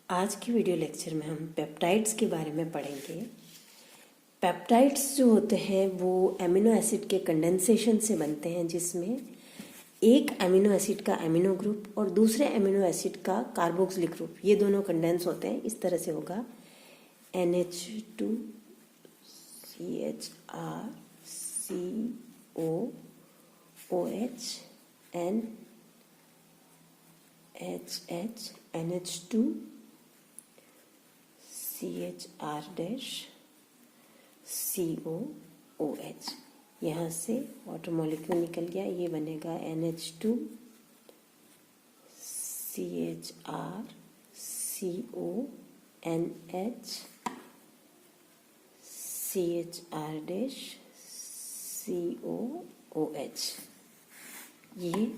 आज की video lecture में हम पेप्टाइड्स के बारे में पढ़ेंगे। पेप्टाइड्स जो होते हैं वो एमिनो एसिड के कंडेंसेशन से बनते हैं, जिसमें एक एमिनो एसिड का एमिनो ग्रुप और दूसरे एमिनो एसिड का कार्बोक्सिलिक ग्रुप, ये दोनों कंडेंस होते हैं। इस तरह से होगा NH2 CHR CO OH N HH NH2 CHR dash COOH। यहाँ से वाटर मॉलिक्यूल निकल गया, ये बनेगा NH2 CHR CONH CHR dash COOH। ये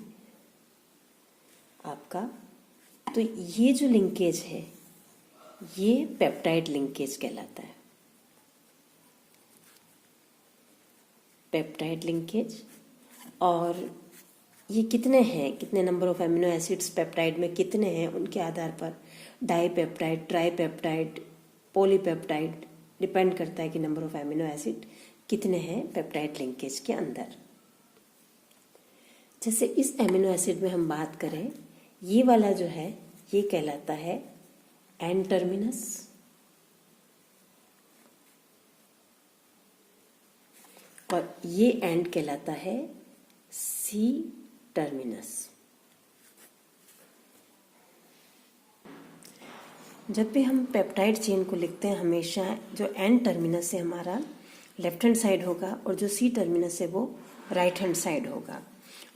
आपका, तो ये जो लिंकेज है ये पेप्टाइड लिंकेज कहलाता है। Peptide linkage. और ये कितने हैं, कितने number of amino acids peptide में कितने हैं, उनके आधार पर डाईपेप्टाइड, ट्राईपेप्टाइड, पॉलीपेप्टाइड डिपेंड करता है कि नंबर ऑफ एमिनो एसिड कितने हैं पेप्टाइड लिंकेज के अंदर। जैसे इस एमिनो एसिड में हम बात करें, ये वाला जो है ये कहलाता है एन टर्मिनस, और ये एंड कहलाता है सी टर्मिनस। जब भी हम पेप्टाइड चेन को लिखते हैं, हमेशा जो एन टर्मिनस है हमारा लेफ्ट हैंड साइड होगा और जो सी टर्मिनस है वो राइट हैंड साइड होगा।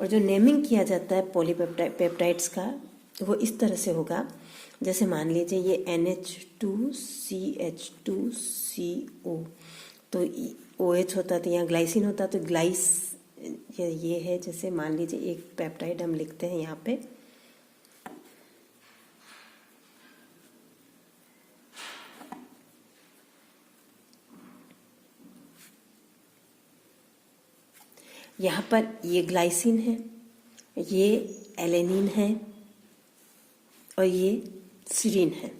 और जो नेमिंग किया जाता है पॉलीपेप्टाइड्स का, वो इस तरह से होगा। जैसे मान लीजिए ये NH2CH2CO, तो OH होता तो यहाँ ग्लाइसिन होता, तो ग्लाइस ये है। जैसे मान लीजिए एक पेप्टाइड हम लिखते हैं यहाँ पे, यहाँ पर ये ग्लाइसिन है, ये एलेनिन है और ये सीरीन है।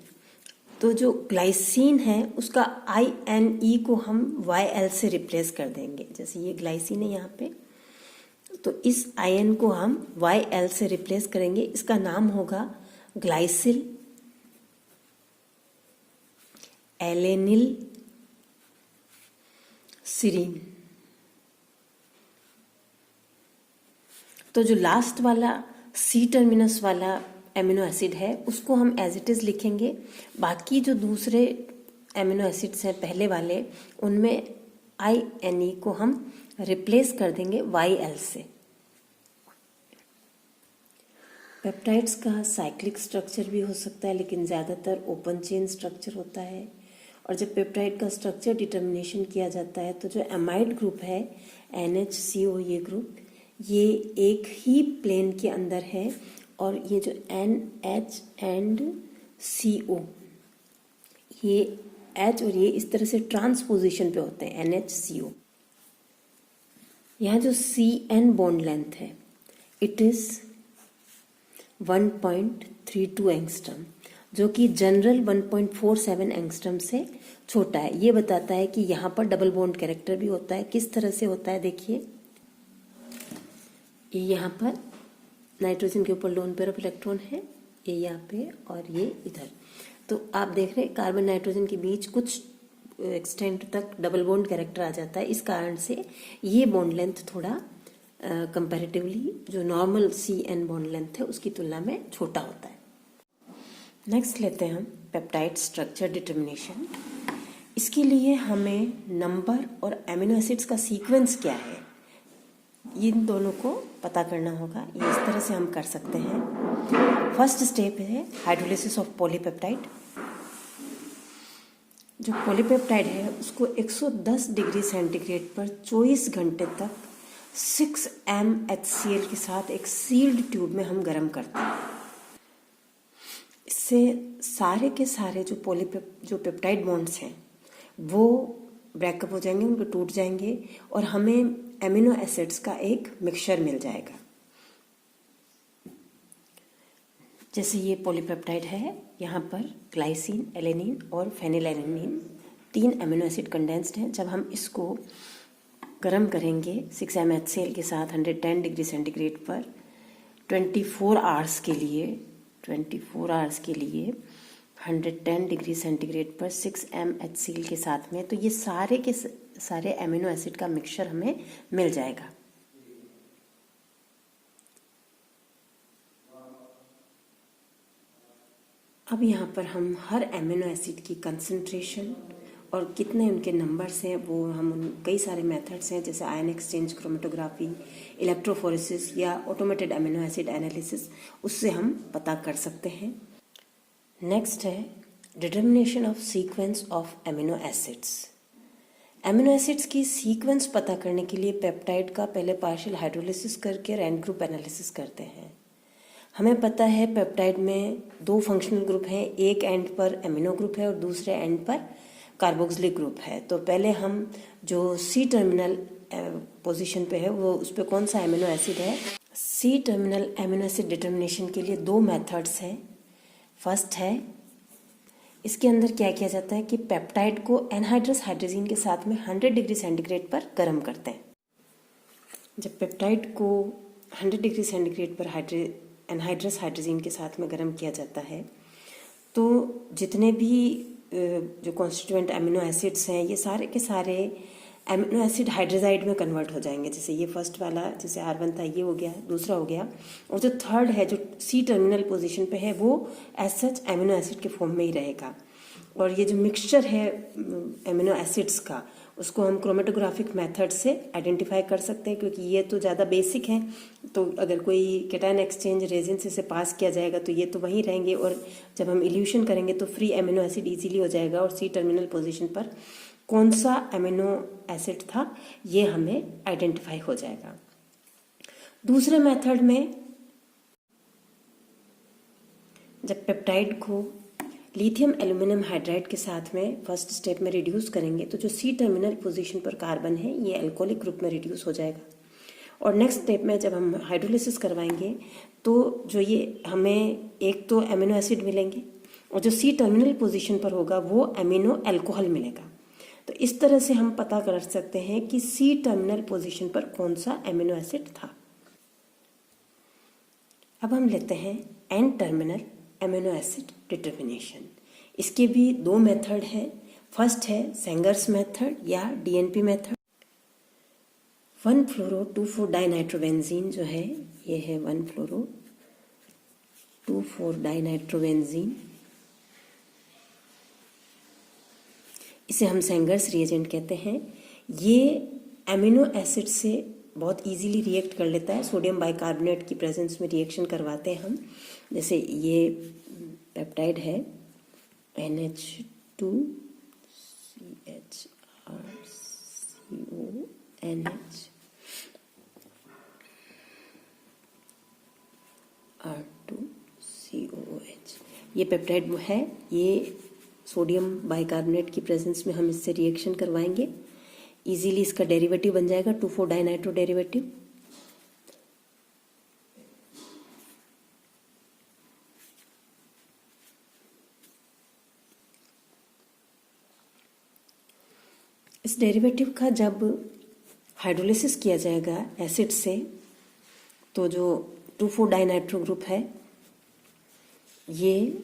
तो जो ग्लाइसिन है उसका INE को हम YL से रिप्लेस कर देंगे। जैसे ये ग्लाइसिन है यहाँ पे, तो इस IN को हम YL से रिप्लेस करेंगे। इसका नाम होगा ग्लाइसिल एलेनिल सीरीन। तो जो लास्ट वाला सी टर्मिनस वाला एमिनो एसिड है उसको हम एज इट इज लिखेंगे। बाकी जो दूसरे एमिनो एसिड्स हैं पहले वाले, उनमें INE को हम रिप्लेस कर देंगे YL से। पेप्टाइड्स का साइक्लिक स्ट्रक्चर भी हो सकता है, लेकिन ज़्यादातर ओपन चेन स्ट्रक्चर होता है। और जब पेप्टाइड का स्ट्रक्चर डिटर्मिनेशन किया जाता है, तो जो एमाइड ग्रुप है NHCO, ये ग्रुप ये एक ही प्लेन के अंदर है, और ये जो NH एंड CO, ये H और ये इस तरह से ट्रांसपोजिशन पे होते हैं NHCO। यहाँ जो CN बॉन्ड लेंथ है इट इज 1.32 एंगस्ट्रम, जो कि जनरल 1.47 एंगस्ट्रम से छोटा है। ये बताता है कि यहाँ पर डबल बॉन्ड कैरेक्टर भी होता है। किस तरह से होता है देखिए, ये यहाँ पर नाइट्रोजन के ऊपर लोन पेयर ऑफ इलेक्ट्रॉन है, ये यहाँ पे और ये इधर। तो आप देख रहे हैं कार्बन नाइट्रोजन के बीच कुछ एक्सटेंट तक डबल बॉन्ड कैरेक्टर आ जाता है। इस कारण से ये बॉन्ड लेंथ थोड़ा कंपैरेटिवली जो नॉर्मल CN बॉन्ड लेंथ है उसकी तुलना में छोटा होता है। नेक्स्ट लेते हैं हम पेप्टाइड स्ट्रक्चर डिटर्मिनेशन। इसके लिए हमें नंबर और एमिनो एसिड्स का सीक्वेंस क्या है, इन दोनों को पता करना होगा। ये इस तरह से हम कर सकते हैं। फर्स्ट स्टेप है हाइड्रोलिसिस ऑफ पॉलीपेप्टाइड। जो पॉलीपेप्टाइड है उसको 110 डिग्री सेंटीग्रेड पर 24 घंटे तक 6M HCl के साथ एक सील्ड ट्यूब में हम गर्म करते हैं। इससे सारे के सारे जो पेप्टाइड बॉन्ड्स हैं वो ब्रेकअप हो जाएंगे, उनको टूट जाएंगे, और हमें एमिनो एसिड्स का एक मिक्सचर मिल जाएगा। जैसे ये पॉलीपेप्टाइड है, यहाँ पर ग्लाइसिन, एलेनिन और फेनिलएलेनिन 3 अमीनो एसिड कंडेंस्ड हैं। जब हम इसको गर्म करेंगे 6 mHCl के साथ 110 डिग्री सेंटीग्रेड पर 24 आवर्स के लिए 110 डिग्री सेंटीग्रेड पर 6 mHCl के साथ में, तो ये सारे के सारे अमीनो एसिड का मिक्सचर हमें मिल जाएगा। अब यहाँ पर हम हर अमीनो एसिड की कंसंट्रेशन और कितने उनके नंबर्स हैं वो हम कई सारे मेथड्स हैं जैसे आयन एक्सचेंज, क्रोमेटोग्राफी, इलेक्ट्रोफोरेसिस या ऑटोमेटेड अमीनो एसिड एनालिसिस, उससे हम पता कर सकते हैं। नेक्स्ट है determination of sequence of amino acids. Amino acids की सीक्वेंस पता करने के लिए पेप्टाइड का पहले पार्शियल हाइड्रोलिसिस करके एंड ग्रुप एनालिसिस करते हैं। हमें पता है पेप्टाइड में 2 फंक्शनल ग्रुप हैं, एक एंड पर अमीनो ग्रुप है और दूसरे एंड पर कार्बोक्सिलिक ग्रुप है। तो पहले हम जो सी टर्मिनल पोजीशन पे है वो उस पर कौन सा अमीनो एसिड है। C terminal amino acid determination के लिए 2 मेथड्स हैं। फर्स्ट है, इसके अंदर क्या किया जाता है कि पेप्टाइड को एनहाइड्रस हाइड्रोजीन के साथ में 100 डिग्री सेंटीग्रेड पर गर्म करते हैं। जब पेप्टाइड को 100 डिग्री सेंटीग्रेड पर एनहाइड्रस हाइड्रोजीन के साथ में गर्म किया जाता है तो जितने भी जो कॉन्स्टिट्यूएंट अमीनो एसिड्स हैं ये सारे के सारे अमीनो एसिड हाइड्रोजाइड में कन्वर्ट हो जाएंगे। जैसे ये फर्स्ट वाला जैसे R1 था, ये हो गया, दूसरा हो गया, और जो थर्ड है जो सी टर्मिनल पोजीशन पे है वो एज सच अमीनो एसिड के फॉर्म में ही रहेगा। और ये जो मिक्सचर है अमीनो एसिड्स का उसको हम क्रोमेटोग्राफिक मेथड से आइडेंटिफाई कर सकते हैं, क्योंकि ये तो ज़्यादा बेसिक है। तो अगर कोई केटायन एक्सचेंज रेजिन से पास किया जाएगा तो ये तो वहीं रहेंगे, और जब हम इल्यूशन करेंगे तो फ्री अमीनो एसिड इजीली हो जाएगा और सी टर्मिनल पोजीशन पर कौन सा अमीनो एसिड था ये हमें आइडेंटिफाई हो जाएगा। दूसरे मेथड में जब पेप्टाइड को लिथियम एल्यूमिनियम हाइड्राइड के साथ में फर्स्ट स्टेप में रिड्यूस करेंगे तो जो सी टर्मिनल पोजीशन पर कार्बन है ये अल्कोहलिक ग्रुप में रिड्यूस हो जाएगा। और नेक्स्ट स्टेप में जब हम हाइड्रोलिसिस करवाएंगे तो जो ये हमें एक तो अमीनो एसिड मिलेंगे और जो सी टर्मिनल पोजीशन पर होगा वो अमीनो अल्कोहल मिलेगा। तो इस तरह से हम पता कर सकते हैं कि सी टर्मिनल पोजीशन पर कौन सा अमीनो एसिड था। अब हम लेते हैं N terminal amino acid determination. इसके भी 2 मेथड हैं। फर्स्ट है सेंगर्स मेथड या डीएनपी मेथड। 1-फ्लोरो-2,4-डाइनाइट्रोबेंजीन जो है ये है 1-फ्लोरो-2,4-डाइनाइट्रोबेंजीन। इसे हम सेंगर्स रिएजेंट कहते हैं। ये अमीनो एसिड से बहुत इजीली रिएक्ट कर लेता है। सोडियम बाइकार्बोनेट की प्रेजेंस में रिएक्शन करवाते हैं हम। जैसे ये पेप्टाइड है NH2CHRCONH। ये पेप्टाइड है, ये सोडियम बाइकार्बोनेट की प्रेजेंस में हम इससे रिएक्शन करवाएंगे। इजीली इसका डेरिवेटिव बन जाएगा 2,4-डाइनाइट्रो डेरिवेटिव। इस डेरिवेटिव का जब हाइड्रोलिसिस किया जाएगा एसिड से तो जो 2,4-डाइनाइट्रो ग्रुप है ये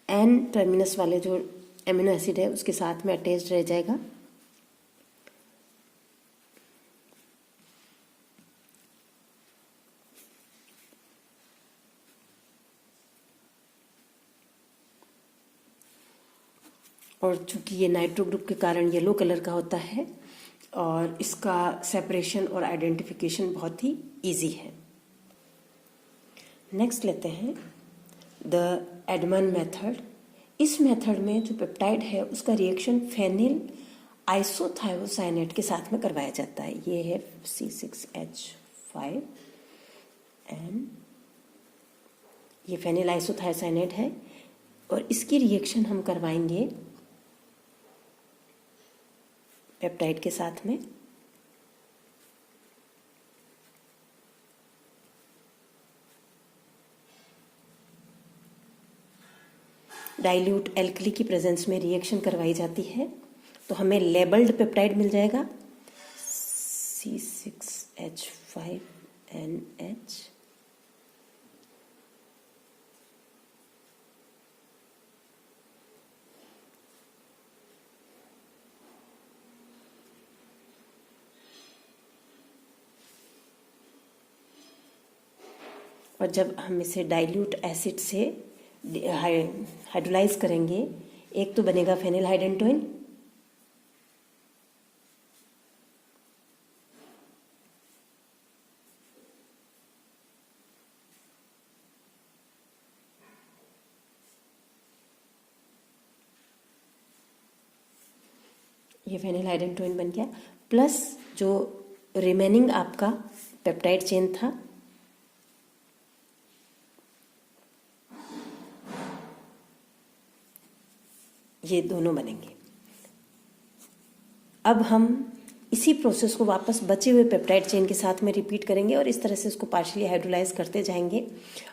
एन टर्मिनस वाले जो एमिनो एसिड है उसके साथ में अटैच्ड रह जाएगा। और चूंकि ये नाइट्रो ग्रुप के कारण येलो कलर का होता है और इसका सेपरेशन और आइडेंटिफिकेशन बहुत ही इजी है। नेक्स्ट लेते हैं द एडमन मेथड। इस मेथड में जो पेप्टाइड है उसका रिएक्शन फेनिल आइसोथायोसाइनेट के साथ में करवाया जाता है। ये है C6H5N। ये फेनिल आइसोथायोसाइनेट है और इसकी रिएक्शन हम करवाएंगे पेप्टाइड के साथ में। डाइल्यूट एल्कली की प्रेजेंस में रिएक्शन करवाई जाती है तो हमें लेबल्ड पेप्टाइड मिल जाएगा C6H5NH। और जब हम इसे डाइल्यूट एसिड से हाइड्रोलाइज करेंगे, एक तो बनेगा फेनिल हाइडेंटोइन, ये फेनिल हाइडेंटोइन बन गया, प्लस जो रिमेनिंग आपका पेप्टाइड चेन था ये दोनों बनेंगे। अब हम इसी प्रोसेस को वापस बचे हुए पेप्टाइड चेन के साथ में रिपीट करेंगे और इस तरह से इसको पार्शियली हाइड्रोलाइज करते जाएंगे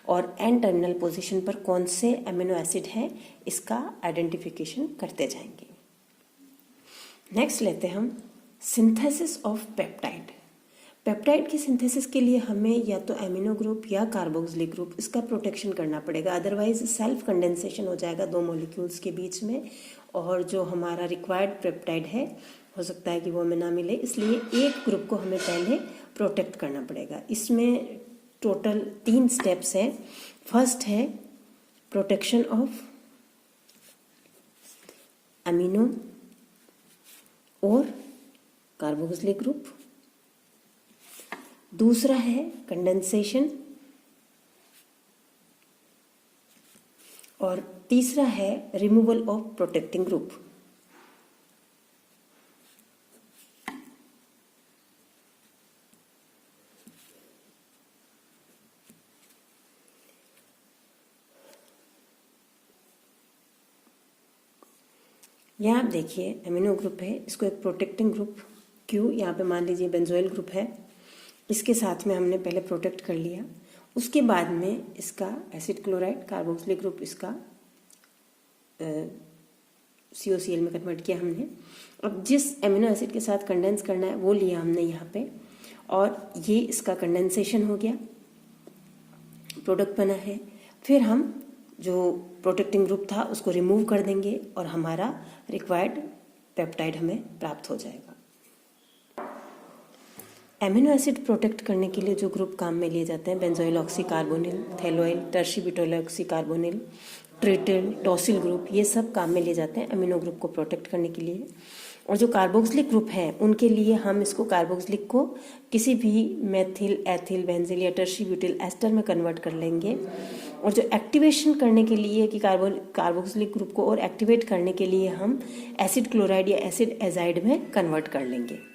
और एन टर्मिनल पोजीशन पर कौन से एमिनो एसिड है इसका आइडेंटिफिकेशन करते जाएंगे। नेक्स्ट लेते हैं हम सिंथेसिस ऑफ पेप्टाइड। पेप्टाइड की सिंथेसिस के लिए हमें या तो एमिनो ग्रुप या कार्बोक्सिलिक ग्रुप इसका प्रोटेक्शन करना पड़ेगा, अदरवाइज सेल्फ कंडेंसेशन हो जाएगा दो मॉलिक्यूल्स के बीच में और जो हमारा रिक्वायर्ड पेप्टाइड है हो सकता है कि वो हमें ना मिले, इसलिए एक ग्रुप को हमें पहले प्रोटेक्ट करना पड़ेगा। इसमें टोटल 3 स्टेप्स हैं। फर्स्ट है प्रोटेक्शन ऑफ अमीनो और कार्बोक्सिलिक ग्रुप, दूसरा है कंडेंसेशन और तीसरा है रिमूवल ऑफ प्रोटेक्टिंग ग्रुप। यहाँ आप देखिए एमिनो ग्रुप है, इसको एक प्रोटेक्टिंग ग्रुप क्यू, यहाँ पे मान लीजिए बेंजोइल ग्रुप है, इसके साथ में हमने पहले प्रोटेक्ट कर लिया। उसके बाद में इसका एसिड क्लोराइड कार्बोक्सिलिक ग्रुप इसका COCl में कन्वर्ट किया हमने। अब जिस एमिनो एसिड के साथ कंडेंस करना है वो लिया हमने यहाँ पे और ये इसका कंडेंसेशन हो गया, प्रोडक्ट बना है। फिर हम जो प्रोटेक्टिंग ग्रुप था उसको रिमूव कर देंगे और हमारा रिक्वायर्ड पेप्टाइड हमें प्राप्त हो जाएगा। एमिनो एसिड प्रोटेक्ट करने के लिए जो ग्रुप काम में लिए जाते हैं बेंजोइल ऑक्सीकार्बोनिल, थैलोइल, टर्शीब्यूटाइल ऑक्सीकार्बोनिल, ट्रिटिल, टॉसिल ग्रुप, ये सब काम में लिए जाते हैं एमिनो ग्रुप को प्रोटेक्ट करने के लिए। और जो कार्बोक्सिलिक ग्रुप है उनके लिए हम इसको कार्बोक्सिलिक को किसी भी मेथिल, एथिल, बेंजील या टर्शीब्यूटिल एस्टर में कन्वर्ट कर लेंगे। और जो एक्टिवेशन करने के लिए कि कार्बोक्सिलिक ग्रुप को और एक्टिवेट करने के लिए हम एसिड क्लोराइड या एसिड एजाइड में कन्वर्ट कर लेंगे।